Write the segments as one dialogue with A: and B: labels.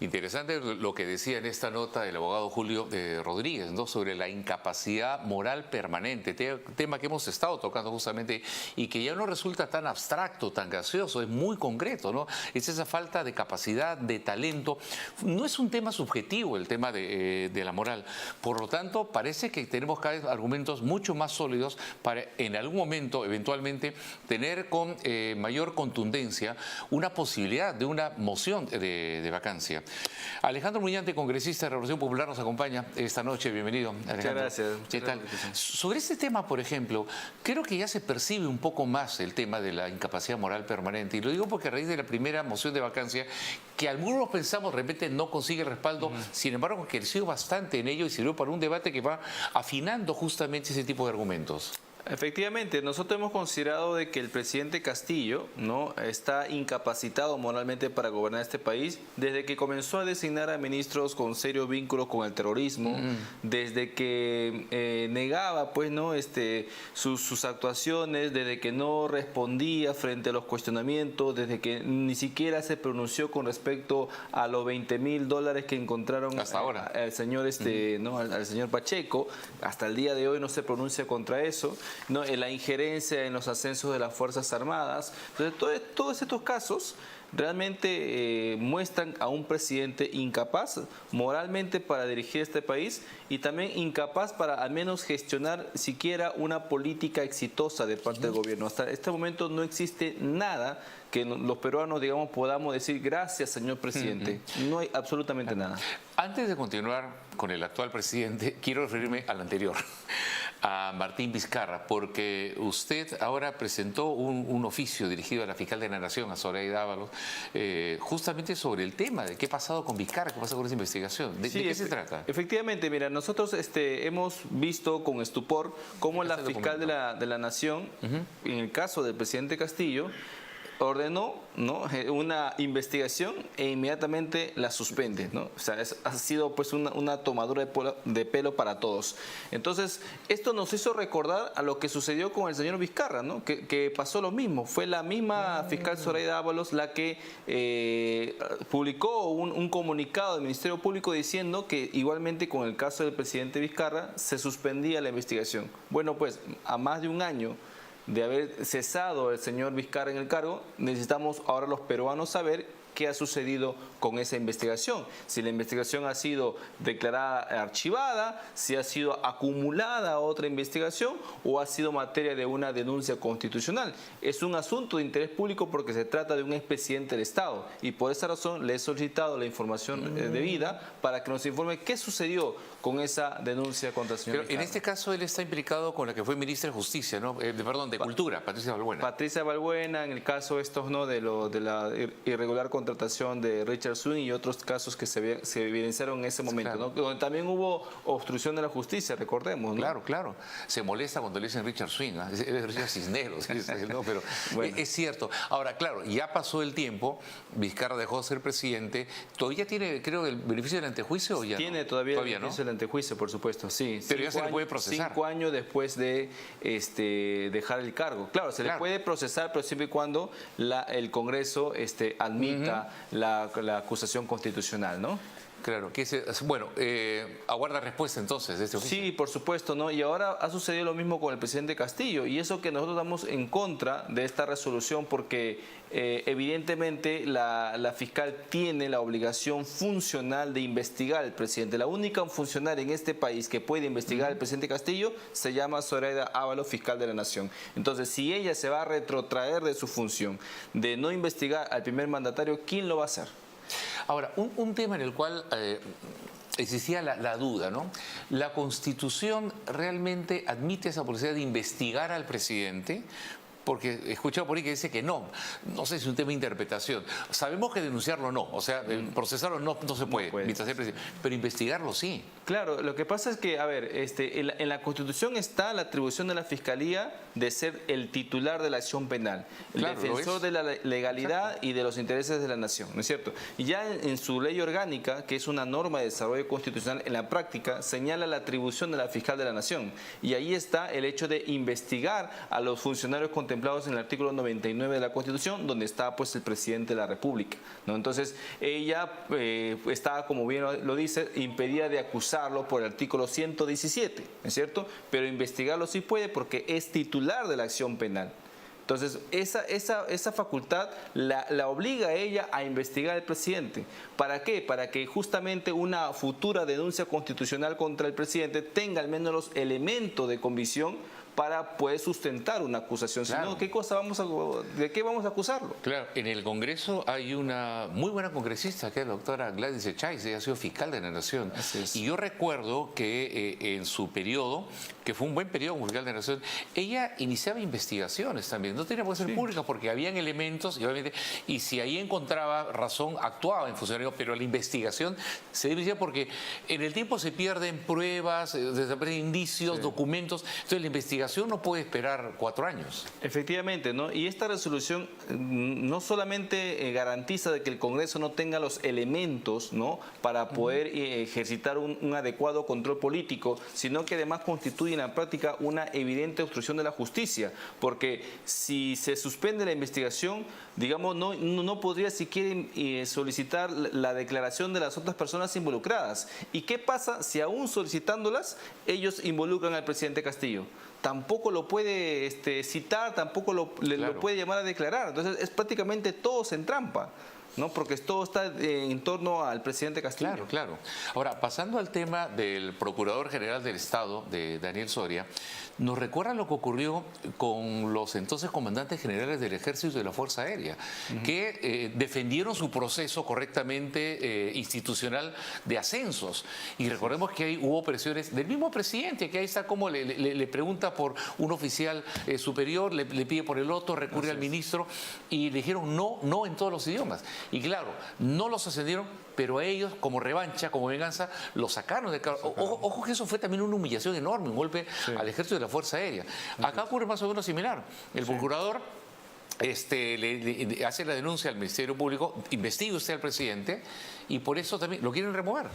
A: Interesante lo que decía en esta nota el abogado Julio Rodríguez, ¿no? Sobre la incapacidad moral permanente, tema que hemos estado tocando justamente y que ya no resulta tan abstracto, tan gaseoso, es muy concreto, ¿no? Es esa falta de capacidad, de talento. No es un tema subjetivo el tema de la moral. Por lo tanto, parece que tenemos cada vez argumentos mucho más sólidos para en algún momento, eventualmente, tener con mayor contundencia una posibilidad de una moción de vacancia. Alejandro Muñante, congresista de Revolución Popular, nos acompaña esta noche. Bienvenido, Alejandro.
B: Muchas gracias.
A: ¿Qué tal? Sobre este tema, por ejemplo, creo que ya se percibe un poco más el tema de la incapacidad moral permanente. Y lo digo porque a raíz de la primera moción de vacancia, que algunos pensamos de repente no consigue respaldo, sin embargo, creció bastante en ello y sirvió para un debate que va afinando justamente ese tipo de argumentos.
B: Efectivamente, nosotros hemos considerado de que el presidente Castillo, ¿no?, está incapacitado moralmente para gobernar este país desde que comenzó a designar a ministros con serios vínculos con el terrorismo, desde que negaba pues, ¿no?, sus actuaciones, desde que no respondía frente a los cuestionamientos, desde que ni siquiera se pronunció con respecto a los $20.000 que encontraron
A: hasta ahora
B: al señor, ¿no?, al señor Pacheco. Hasta el día de hoy no se pronuncia contra eso. ¿No? La injerencia en los ascensos de las Fuerzas Armadas. Entonces, todos estos casos realmente muestran a un presidente incapaz moralmente para dirigir este país y también incapaz para al menos gestionar siquiera una política exitosa de parte del gobierno. Hasta este momento no existe nada que los peruanos, digamos, podamos decir gracias, señor presidente. No hay absolutamente nada.
A: Antes de continuar con el actual presidente, quiero referirme al anterior, a Martín Vizcarra, porque usted ahora presentó un oficio dirigido a la fiscal de la Nación, a Zoraida Ábalos, justamente sobre el tema de qué ha pasado con Vizcarra, qué pasa con esa investigación. ¿De qué se trata?
B: Efectivamente, mira, nosotros hemos visto con estupor cómo la fiscal de la Nación, en el caso del presidente Castillo, ordenó, ¿no?, una investigación e inmediatamente la suspende, ¿no? O sea, ha sido pues una tomadura de pelo para todos. Entonces, esto nos hizo recordar a lo que sucedió con el señor Vizcarra, ¿no? Que pasó lo mismo. Fue la misma fiscal Zoraida Ábalos la que publicó un comunicado del Ministerio Público diciendo que igualmente con el caso del presidente Vizcarra se suspendía la investigación. Bueno, pues a más de un año de haber cesado el señor Vizcarra en el cargo, necesitamos ahora los peruanos saber qué ha sucedido con esa investigación. Si la investigación ha sido declarada archivada, si ha sido acumulada otra investigación o ha sido materia de una denuncia constitucional. Es un asunto de interés público porque se trata de un expresidente del Estado y por esa razón le he solicitado la información debida para que nos informe qué sucedió con esa denuncia contra el señor Vizcarra.
A: En este caso él está implicado con la que fue ministra de Justicia, ¿no? De Cultura, Patricia Balbuena.
B: Patricia Balbuena, en el caso estos, ¿no?, de la irregular contratación de Richard Swing y otros casos que se evidenciaron en ese momento,
A: claro,
B: ¿no?, donde también hubo obstrucción de la justicia, recordemos, ¿no?
A: Claro, claro. Se molesta cuando le dicen Richard Swing, ¿no? Es Richard Cisneros, ¿no? Pero bueno, es cierto. Ahora, claro, ya pasó el tiempo, Vizcarra dejó de ser presidente, ¿todavía tiene, creo, el beneficio del antejuicio o ya
B: tiene
A: no?
B: Todavía el
A: ¿no?
B: beneficio del antejuicio, por supuesto, sí.
A: Pero ya se le puede procesar.
B: 5 años después de dejar el cargo. Claro, se le puede procesar, pero siempre y cuando el Congreso admita la acusación constitucional, ¿no?
A: Claro, bueno, aguarda respuesta entonces de este oficio.
B: Sí, por supuesto, ¿no? Y ahora ha sucedido lo mismo con el presidente Castillo, y eso que nosotros estamos en contra de esta resolución porque evidentemente la fiscal tiene la obligación funcional de investigar al presidente. La única funcionaria en este país que puede investigar al presidente Castillo se llama Zoraida Ábalos, fiscal de la Nación. Entonces, si ella se va a retrotraer de su función de no investigar al primer mandatario, ¿quién lo va a hacer?
A: Ahora, un tema en el cual existía la duda, ¿no? ¿La Constitución realmente admite esa posibilidad de investigar al presidente? Porque he escuchado por ahí que dice que no sé si es un tema de interpretación. Sabemos que denunciarlo no, o sea, procesarlo no se puede, mientras sea presidente, pero investigarlo sí.
B: Claro, lo que pasa es que, a ver, en la Constitución está la atribución de la Fiscalía de ser el titular de la acción penal, el defensor de la legalidad y de los intereses de la nación, ¿no es cierto? Y ya en su ley orgánica, que es una norma de desarrollo constitucional, en la práctica señala la atribución de la fiscal de la nación. Y ahí está el hecho de investigar a los funcionarios contemporáneos contemplados en el artículo 99 de la Constitución, donde está pues el presidente de la República, ¿no? Entonces ella está, como bien lo dice, impedida de acusarlo por el artículo 117, ¿es cierto? Pero investigarlo sí puede porque es titular de la acción penal. Entonces, esa facultad la obliga a ella a investigar al presidente. ¿Para qué? Para que justamente una futura denuncia constitucional contra el presidente tenga al menos los elementos de convicción para poder sustentar una acusación.
A: Claro.
B: Si no, ¿de qué vamos a acusarlo?
A: Claro, en el Congreso hay una muy buena congresista, que es la doctora Gladys Echáiz, ella ha sido fiscal de la Nación. Y yo recuerdo que en su periodo, que fue un buen periodo como fiscal de la Nación, ella iniciaba investigaciones también. No tenía por qué ser públicas porque habían elementos y obviamente, y si ahí encontraba razón, actuaba en funcionario, pero la investigación se debe hacer porque en el tiempo se pierden pruebas, se desaparecen indicios, documentos. Entonces la investigación no puede esperar 4 años.
B: Efectivamente, ¿no? Y esta resolución no solamente garantiza de que el Congreso no tenga los elementos, ¿no?, para poder ejercitar un adecuado control político, sino que además constituye en la práctica una evidente obstrucción de la justicia, porque si se suspende la investigación, digamos, no podría siquiera solicitar la declaración de las otras personas involucradas. ¿Y qué pasa si aún solicitándolas ellos involucran al presidente Castillo? Tampoco lo puede citar, tampoco lo puede llamar a declarar. Entonces es prácticamente todo se entrampa, ¿no? Porque todo está en torno al presidente Castillo.
A: Claro, claro. Ahora, pasando al tema del Procurador General del Estado, de Daniel Soria, nos recuerda lo que ocurrió con los entonces comandantes generales del Ejército y de la Fuerza Aérea, que defendieron su proceso correctamente institucional de ascensos. Y recordemos que ahí hubo presiones del mismo presidente, que ahí está como le pregunta por un oficial superior, le pide por el otro, recurre al ministro y le dijeron no en todos los idiomas. Y claro, no los ascendieron, pero a ellos, como revancha, como venganza, los sacaron de cargo. Ojo que eso fue también una humillación enorme, un golpe al Ejército y a la Fuerza Aérea. Acá ocurre más o menos similar. El procurador le hace la denuncia al Ministerio Público, investiga usted al presidente y por eso también lo quieren remover.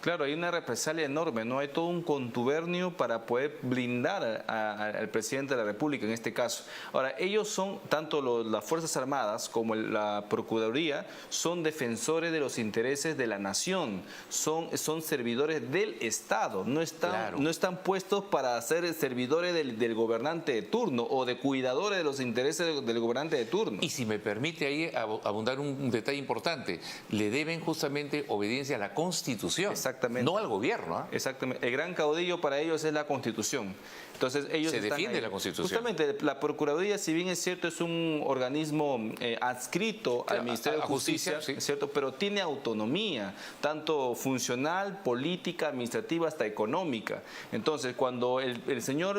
B: Claro, hay una represalia enorme, ¿no? Hay todo un contubernio para poder blindar al presidente de la República en este caso. Ahora, ellos son, tanto las Fuerzas Armadas como la Procuraduría, son defensores de los intereses de la nación, son servidores del Estado, no están puestos para ser servidores del gobernante de turno o de cuidadores de los intereses del gobernante de turno.
A: Y si me permite ahí abundar un detalle importante, le deben justamente obediencia a la Constitución.
B: Exactamente.
A: No al gobierno. ¿eh?
B: Exactamente. El gran caudillo para ellos es la Constitución. Entonces ellos
A: se defiende la Constitución.
B: Justamente la Procuraduría, si bien es cierto, es un organismo adscrito al Ministerio de Justicia,
A: sí.
B: ¿es cierto? Pero tiene autonomía, tanto funcional, política, administrativa, hasta económica. Entonces, cuando el señor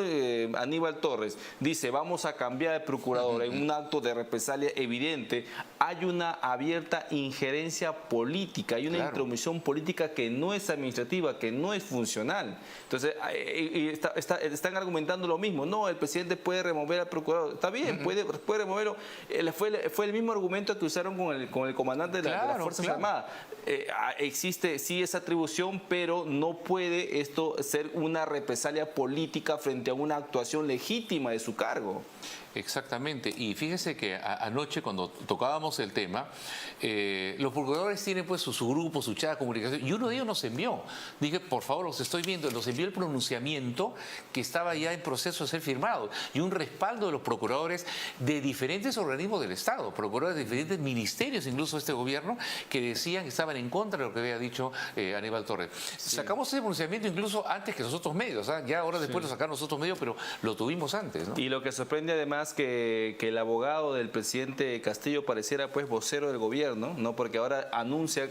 B: Aníbal Torres dice vamos a cambiar de procurador en un acto de represalia evidente, hay una abierta injerencia política, hay una intromisión política que no es administrativa, que no es funcional. Entonces, están argumentando lo mismo. No, el presidente puede remover al procurador. Está bien, puede removerlo. Fue el mismo argumento que usaron con el comandante de las Fuerzas Armadas. Existe sí esa atribución, pero no puede esto ser una represalia política frente a una actuación legítima de su cargo.
A: Exactamente, y fíjese que anoche cuando tocábamos el tema, los procuradores tienen pues su grupo, su chat de comunicación, y uno de ellos nos envió, dije, por favor, los estoy viendo, nos envió el pronunciamiento que estaba ya en proceso de ser firmado, y un respaldo de los procuradores de diferentes organismos del Estado, procuradores de diferentes ministerios, incluso de este gobierno, que decían que estaban en contra de lo que había dicho Aníbal Torres. Sí. Sacamos ese pronunciamiento incluso antes que los otros medios, ya ahora después lo sacaron los otros medios, pero lo tuvimos antes, ¿no?
B: Y lo que sorprende además que el abogado del presidente Castillo pareciera pues vocero del gobierno, ¿no? Porque ahora anuncia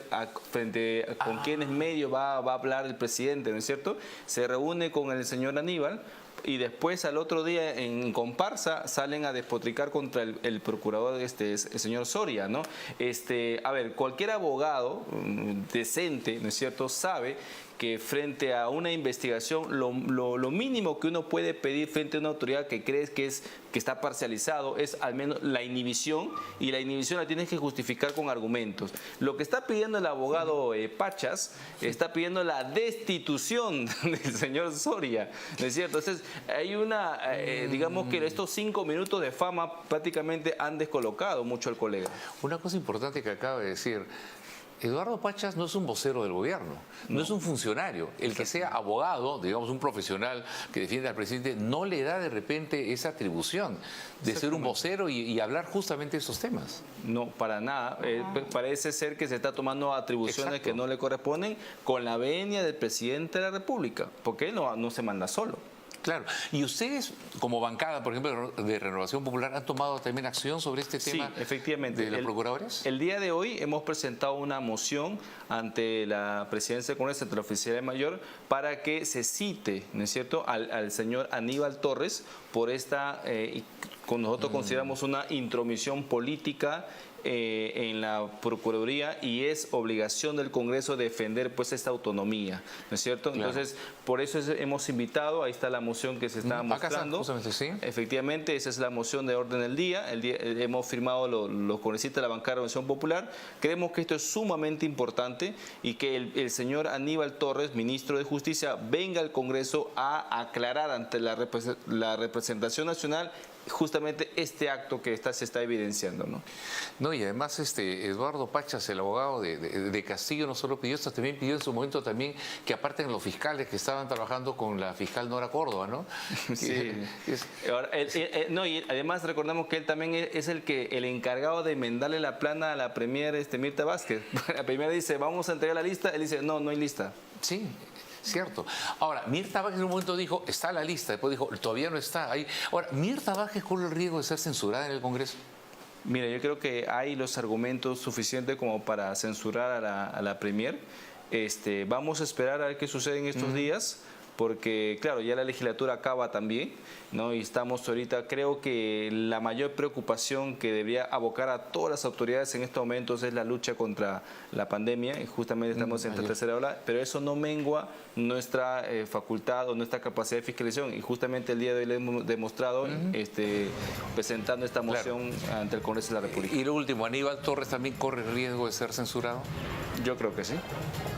B: con quiénes medios va a hablar el presidente, ¿no es cierto? Se reúne con el señor Aníbal y después al otro día en comparsa salen a despotricar contra el procurador, el señor Soria, ¿no? A ver, cualquier abogado decente, ¿no es cierto?, sabe que frente a una investigación, lo mínimo que uno puede pedir frente a una autoridad que crees que está parcializado es al menos la inhibición, y la inhibición la tienes que justificar con argumentos. Lo que está pidiendo el abogado Pachas, está pidiendo la destitución del señor Soria, ¿no es cierto? Entonces, hay digamos que estos 5 minutos de fama prácticamente han descolocado mucho al colega.
A: Una cosa importante que acaba de decir: Eduardo Pachas no es un vocero del gobierno, no es un funcionario. El que sea abogado, digamos un profesional que defiende al presidente, no le da de repente esa atribución de ser un vocero y hablar justamente de esos temas.
B: No, para nada. Parece ser que se está tomando atribuciones que no le corresponden con la venia del presidente de la República, porque él no se manda solo.
A: Claro. ¿Y ustedes, como bancada, por ejemplo, de Renovación Popular, han tomado también acción sobre este tema?
B: Sí, efectivamente.
A: ¿De los procuradores?
B: El día de hoy hemos presentado una moción ante la Presidencia del Congreso, ante la Oficialía Mayor, para que se cite, ¿no es cierto?, al señor Aníbal Torres por esta, nosotros consideramos una intromisión política en la Procuraduría, y es obligación del Congreso defender pues esta autonomía, ¿no es cierto? Claro. Entonces, por eso hemos invitado, ahí está la moción que se está mostrando.
A: Justamente, sí.
B: Efectivamente, esa es la moción de orden del día. Hemos firmado los congresistas de la bancada de Renovación Popular. Creemos que esto es sumamente importante y que el señor Aníbal Torres, ministro de Justicia, venga al Congreso a aclarar ante la representación nacional justamente este acto que se está evidenciando, ¿no?
A: No, y además Eduardo Pachas, el abogado de Castillo, no solo pidió esto, también pidió en su momento también que aparten los fiscales que estaban trabajando con la fiscal Nora Córdoba, ¿no?
B: Sí. Ahora, y además recordamos que él también es el encargado de enmendarle la plana a la premier Mirta Vázquez. La premier dice, vamos a entregar la lista, él dice, no hay lista.
A: Sí. Cierto. Ahora, Mirta Vázquez en un momento dijo, está la lista, después dijo, todavía no está ahí. Ahora, ¿Mirta Vázquez corre el riesgo de ser censurada en el Congreso?
B: Mira, yo creo que hay los argumentos suficientes como para censurar a la premier. Vamos a esperar a ver qué sucede en estos días, porque claro, ya la legislatura acaba también, ¿no? Y estamos ahorita, creo que la mayor preocupación que debería abocar a todas las autoridades en estos momentos es la lucha contra la pandemia, y justamente estamos en esta tercera ola, pero eso no mengua nuestra facultad o nuestra capacidad de fiscalización, y justamente el día de hoy le hemos demostrado presentando esta moción ante el Congreso de la República.
A: Y lo último, ¿Aníbal Torres también corre el riesgo de ser censurado?
B: Yo creo que sí.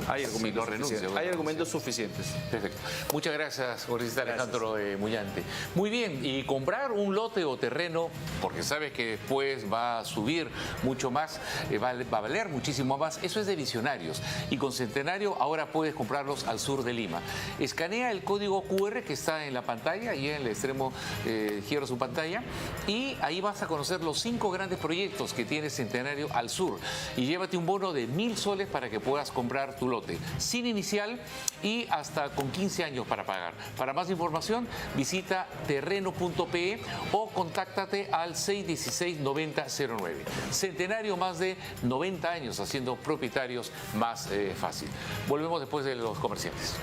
B: Hay argumentos, hay argumentos suficientes.
A: Perfecto. Muchas gracias, congresista Alejandro Muñante. Muy bien, y comprar un lote o terreno, porque sabes que después va a subir mucho más, va a valer muchísimo más, eso es de visionarios. Y con Centenario ahora puedes comprarlos al sur de Lima. Escanea el código QR que está en la pantalla, y en el extremo izquierdo de su pantalla, y ahí vas a conocer los 5 grandes proyectos que tiene Centenario al sur. Y llévate un bono de 1.000 soles para que puedas comprar tu lote, sin inicial y hasta con 15 años para pagar. Para más información, visita terreno.pe o contáctate al 616-9009. Centenario, más de 90 años haciendo propietarios más fácil. Volvemos después de los comerciales.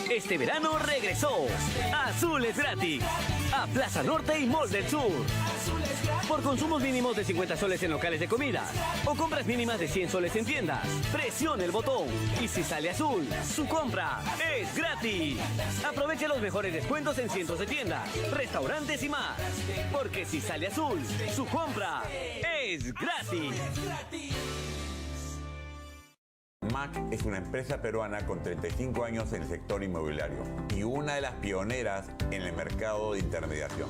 C: Este verano regresó Azul es gratis a Plaza Norte y Mall del Sur. Por consumos mínimos de 50 soles en locales de comida o compras mínimas de 100 soles en tiendas, presione el botón y si sale azul, su compra es gratis. Aproveche los mejores descuentos en cientos de tiendas, restaurantes y más. Porque si sale azul, su compra es gratis.
D: MAC es una empresa peruana con 35 años en el sector inmobiliario y una de las pioneras en el mercado de intermediación.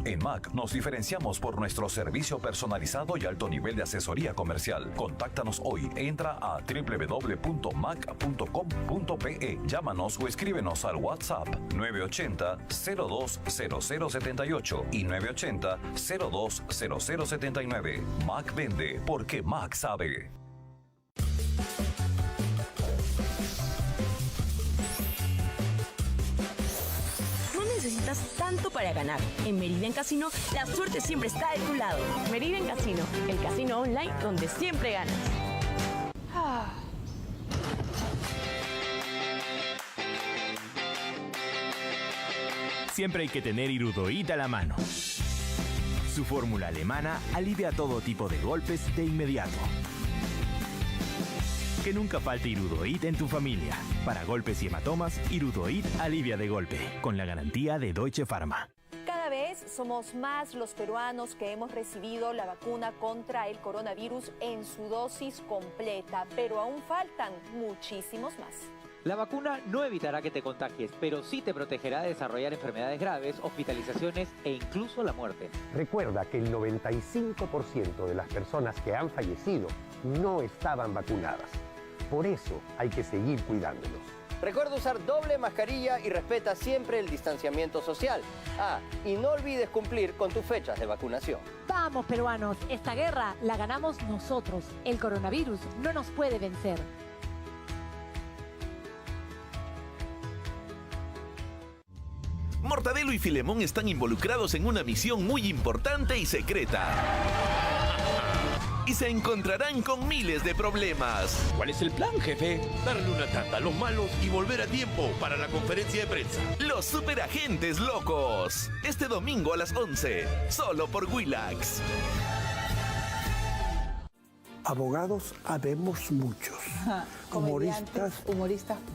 E: En MAC nos diferenciamos por nuestro servicio personalizado y alto nivel de asesoría comercial. Contáctanos hoy. Entra a www.mac.com.pe. Llámanos o escríbenos al WhatsApp 980-020078 y 980-020079. MAC vende porque MAC sabe.
F: Necesitas tanto para ganar. En Meridian Casino, la suerte siempre está de tu lado. Meridian Casino, el casino online donde siempre ganas.
G: Siempre hay que tener Irudoid a la mano. Su fórmula alemana alivia todo tipo de golpes de inmediato. Que nunca falte Irudoid en tu familia. Para golpes y hematomas, Irudoid alivia de golpe, con la garantía de Deutsche Pharma.
H: Cada vez somos más los peruanos que hemos recibido la vacuna contra el coronavirus en su dosis completa, pero aún faltan muchísimos más.
I: La vacuna no evitará que te contagies, pero sí te protegerá de desarrollar enfermedades graves, hospitalizaciones e incluso la muerte.
J: Recuerda que el 95% de las personas que han fallecido no estaban vacunadas. Por eso hay que seguir cuidándonos.
K: Recuerda usar doble mascarilla y respeta siempre el distanciamiento social. Ah, y no olvides cumplir con tus fechas de vacunación.
L: Vamos, peruanos, esta guerra la ganamos nosotros. El coronavirus no nos puede vencer.
M: Mortadelo y Filemón están involucrados en una misión muy importante y secreta. Y se encontrarán con miles de problemas.
N: ¿Cuál es el plan, jefe? Darle una tanda a los malos y volver a tiempo para la conferencia de prensa.
M: Los superagentes locos. Este domingo a las 11, solo por Willax.
O: Abogados habemos muchos. Humoristas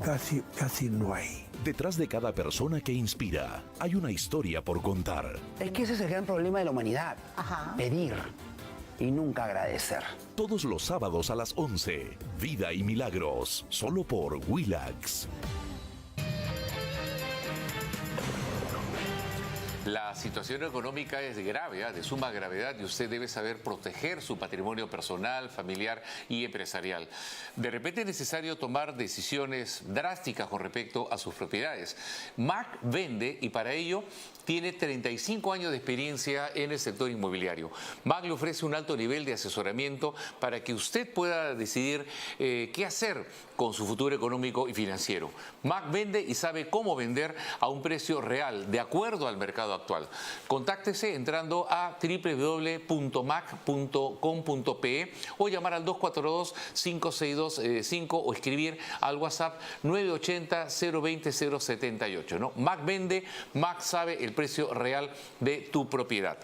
O: casi no hay.
E: Detrás de cada persona que inspira, hay una historia por contar.
P: Es que ese es el gran problema de la humanidad. Pedir y nunca agradecer.
E: Todos los sábados a las 11, Vida y Milagros, solo por Willax.
A: La situación económica es grave, de suma gravedad, y usted debe saber proteger su patrimonio personal, familiar y empresarial. De repente es necesario tomar decisiones drásticas con respecto a sus propiedades. MAC vende y para ello tiene 35 años de experiencia en el sector inmobiliario. MAC le ofrece un alto nivel de asesoramiento para que usted pueda decidir qué hacer con su futuro económico y financiero. MAC vende y sabe cómo vender a un precio real, de acuerdo al mercado actual. Contáctese entrando a www.mac.com.pe o llamar al 242-5625 o escribir al WhatsApp 980-020-078. ¿no? MAC vende, MAC sabe el precio real de tu propiedad.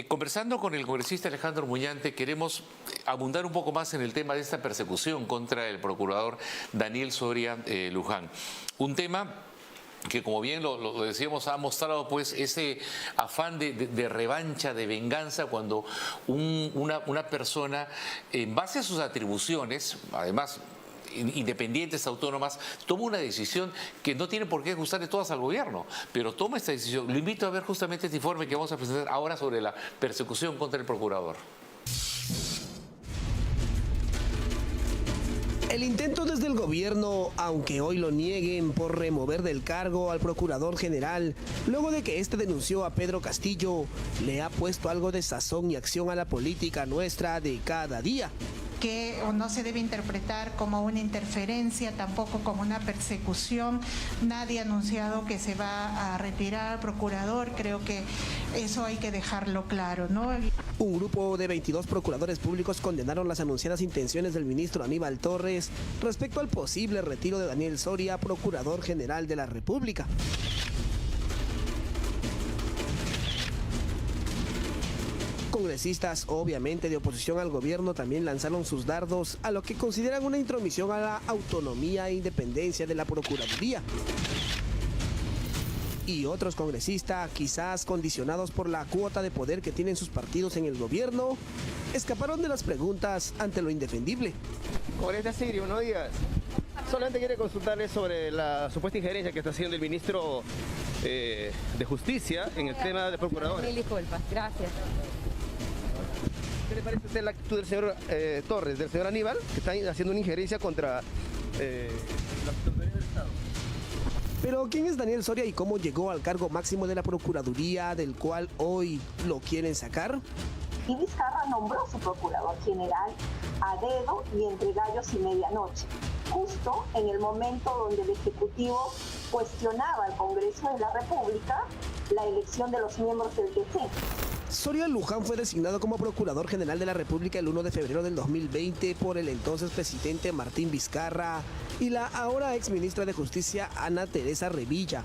A: Conversando con el congresista Alejandro Muñante, queremos abundar un poco más en el tema de esta persecución contra el procurador Daniel Soria Luján. Un tema que, como bien lo decíamos, ha mostrado pues ese afán de revancha, de venganza, cuando una persona, en base a sus atribuciones, además independientes, autónomas, toma una decisión que no tiene por qué gustarle todas al gobierno, pero toma esta decisión. Lo invito a ver justamente este informe que vamos a presentar ahora sobre la persecución contra el procurador.
Q: El intento desde el gobierno, aunque hoy lo nieguen, por remover del cargo al procurador general, luego de que este denunció a Pedro Castillo, le ha puesto algo de sazón y acción a la política nuestra de cada día.
R: Que no se debe interpretar como una interferencia, tampoco como una persecución. Nadie ha anunciado que se va a retirar al procurador, creo que eso hay que dejarlo claro, ¿no?
Q: Un grupo de 22 procuradores públicos condenaron las anunciadas intenciones del ministro Aníbal Torres respecto al posible retiro de Daniel Soria, procurador general de la República. Congresistas, obviamente de oposición al gobierno, también lanzaron sus dardos a lo que consideran una intromisión a la autonomía e independencia de la Procuraduría. Y otros congresistas, quizás condicionados por la cuota de poder que tienen sus partidos en el gobierno, escaparon de las preguntas ante lo indefendible.
S: Congresista Sirio, buenos días. Solamente quiere consultarle sobre la supuesta injerencia que está haciendo el ministro de Justicia en el tema de procuradores.
T: Mil disculpas, gracias.
S: ¿Qué le parece a usted la actitud del señor Torres, del señor Aníbal, que está haciendo una injerencia contra las autoridades del Estado?
Q: Pero ¿quién es Daniel Soria y cómo llegó al cargo máximo de la Procuraduría, del cual hoy lo quieren sacar?
U: Y Vizcarra nombró su procurador general a dedo y entre gallos y medianoche, justo en el momento donde el Ejecutivo cuestionaba al Congreso de la República la elección de los miembros del TC.
Q: Soria Luján fue designado como Procurador General de la República el 1 de febrero del 2020 por el entonces presidente Martín Vizcarra y la ahora exministra de Justicia Ana Teresa Revilla.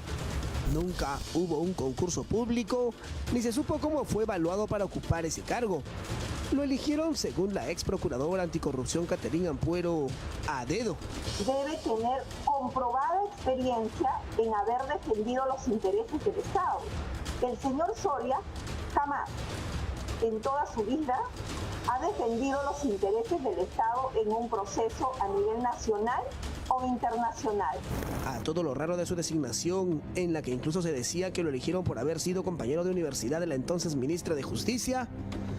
Q: Nunca hubo un concurso público, ni se supo cómo fue evaluado para ocupar ese cargo. Lo eligieron, según la ex procuradora anticorrupción Catherine Ampuero, a dedo.
U: Debe tener comprobada experiencia en haber defendido los intereses del Estado. El señor Soria jamás, en toda su vida, ha defendido los intereses del Estado en un proceso a nivel nacional o internacional.
Q: A todo lo raro de su designación, en la que incluso se decía que lo eligieron por haber sido compañero de universidad de la entonces ministra de Justicia,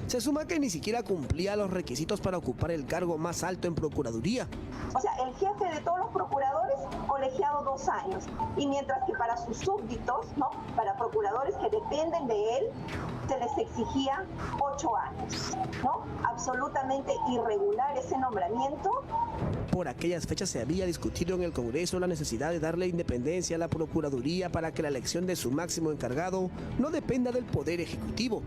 Q: se suma que ni siquiera cumplía los requisitos para ocupar el cargo más alto en Procuraduría.
U: O sea, el jefe de todos los procuradores, colegiado 2 años. Y mientras que para sus súbditos, ¿no?, para procuradores que dependen de él, se les exigía 8 años, ¿no? Absolutamente irregular ese nombramiento.
Q: Por aquellas fechas se había discutido en el Congreso la necesidad de darle independencia a la Procuraduría para que la elección de su máximo encargado no dependa del Poder Ejecutivo.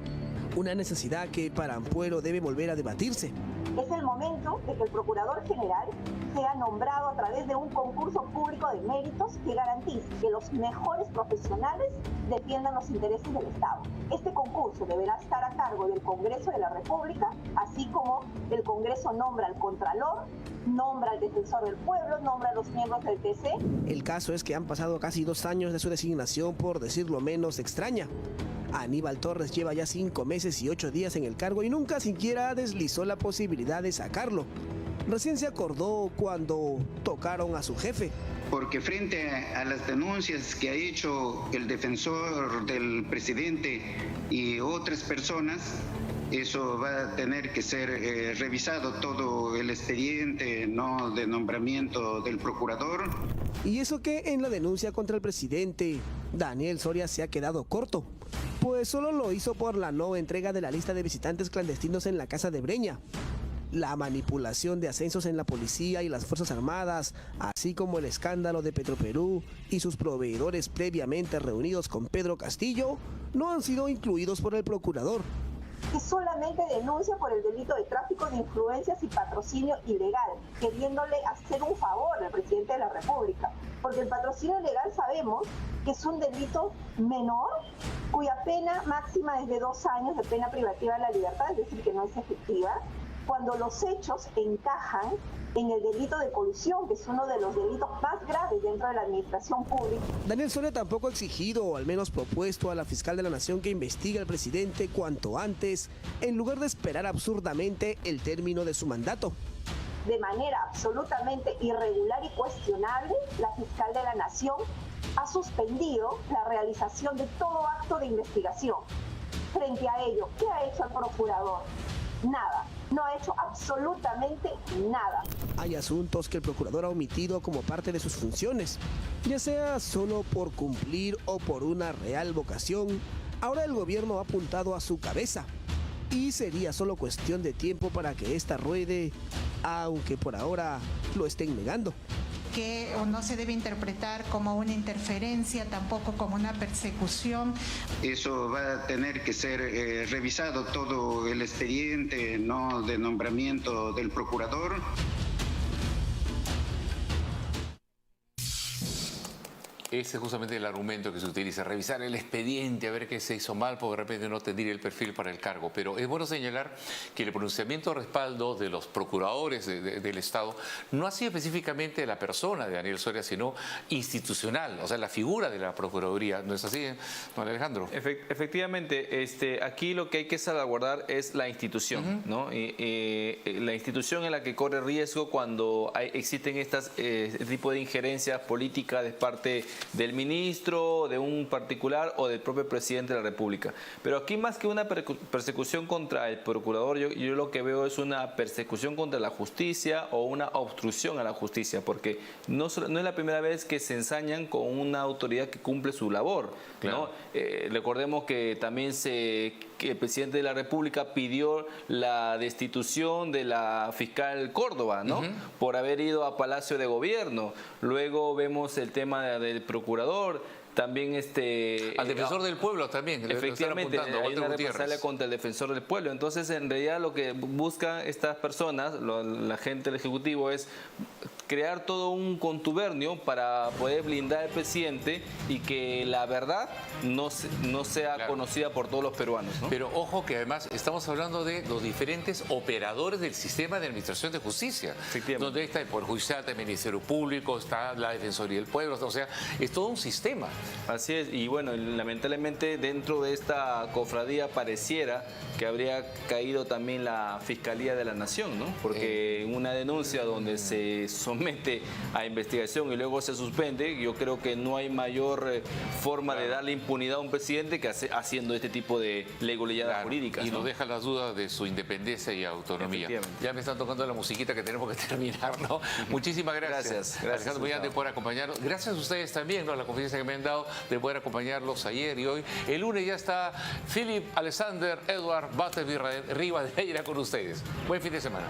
Q: Una necesidad que para Ampuero debe volver a debatirse.
U: Es el momento de que el Procurador General sea nombrado a través de un concurso público de méritos que garantice que los mejores profesionales defiendan los intereses del Estado. Este concurso deberá estar a cargo del Congreso de la República, así como el Congreso nombra al Contralor, nombra al Defensor del Pueblo, nombra a los miembros del TC.
Q: El caso es que han pasado casi 2 años de su designación, por decirlo menos extraña. Aníbal Torres lleva ya 5 meses y 8 días en el cargo y nunca siquiera deslizó la posibilidad de sacarlo. Recién se acordó cuando tocaron a su jefe.
T: Porque frente a las denuncias que ha hecho el defensor del presidente y otras personas, eso va a tener que ser revisado todo el expediente, ¿no?, de nombramiento del procurador.
Q: Y eso que en la denuncia contra el presidente, Daniel Soria se ha quedado corto, pues solo lo hizo por la no entrega de la lista de visitantes clandestinos en la casa de Breña, la manipulación de ascensos en la policía y las Fuerzas Armadas, así como el escándalo de Petroperú y sus proveedores previamente reunidos con Pedro Castillo, no han sido incluidos por el procurador.
U: Que solamente denuncia por el delito de tráfico de influencias y patrocinio ilegal, queriéndole hacer un favor al presidente de la República. Porque el patrocinio ilegal sabemos que es un delito menor, cuya pena máxima es de 2 años de pena privativa de la libertad, es decir, que no es efectiva, cuando los hechos encajan en el delito de colusión, que es uno de los delitos más graves dentro de la administración pública.
Q: Daniel Soria tampoco ha exigido, o al menos propuesto, a la fiscal de la Nación que investigue al presidente cuanto antes, en lugar de esperar absurdamente el término de su mandato.
U: De manera absolutamente irregular y cuestionable, la fiscal de la Nación ha suspendido la realización de todo acto de investigación. Frente a ello, ¿qué ha hecho el procurador? Nada. No ha hecho absolutamente nada.
Q: Hay asuntos que el procurador ha omitido como parte de sus funciones, ya sea solo por cumplir o por una real vocación. Ahora el gobierno ha apuntado a su cabeza y sería solo cuestión de tiempo para que esta ruede, aunque por ahora lo estén negando.
R: Que no se debe interpretar como una interferencia, tampoco como una persecución.
T: Eso va a tener que ser revisado todo el expediente, ¿no?, de nombramiento del procurador.
A: Ese es justamente el argumento que se utiliza, revisar el expediente, a ver qué se hizo mal, porque de repente no tendría el perfil para el cargo. Pero es bueno señalar que el pronunciamiento de respaldo de los procuradores del Estado no ha sido específicamente de la persona de Daniel Soria, sino institucional, o sea, la figura de la Procuraduría. ¿No es así, don Alejandro?
B: Efectivamente, aquí lo que hay que salvaguardar es la institución, ¿no? La institución en la que corre riesgo cuando existen este tipo de injerencias políticas de parte del ministro, de un particular o del propio presidente de la República. Pero aquí, más que una persecución contra el procurador, yo lo que veo es una persecución contra la justicia o una obstrucción a la justicia, porque no es la primera vez que se ensañan con una autoridad que cumple su labor, ¿no? Recordemos que también que el presidente de la República pidió la destitución de la fiscal Córdoba, ¿no? Por haber ido a Palacio de Gobierno. Luego vemos el tema del procurador, también al
A: defensor del pueblo también.
B: Efectivamente, hay una represalia contra el defensor del pueblo. Entonces, en realidad, lo que buscan estas personas, la gente del Ejecutivo, es crear todo un contubernio para poder blindar al presidente y que la verdad no sea conocida por todos los peruanos, ¿no?
A: Pero ojo que además estamos hablando de los diferentes operadores del sistema de administración de justicia, donde está el Poder Judicial, está el Ministerio Público, está la Defensoría del Pueblo, o sea, es todo un sistema.
B: Así es, y bueno, lamentablemente dentro de esta cofradía pareciera que habría caído también la Fiscalía de la Nación, ¿no? Porque en una denuncia donde se somete a investigación y luego se suspende, yo creo que no hay mayor forma de darle impunidad a un presidente que haciendo este tipo de legalidades jurídicas.
A: Y nos deja las dudas de su independencia y autonomía. Ya me están tocando la musiquita que tenemos que terminar, ¿no? Muchísimas gracias. Alejandro Millán, por acompañarnos. Gracias a ustedes también, ¿no? La confianza que me han dado de poder acompañarlos ayer y hoy. El lunes ya está Philip Alexander Edward Batterby Rivadeneira con ustedes. Buen fin de semana.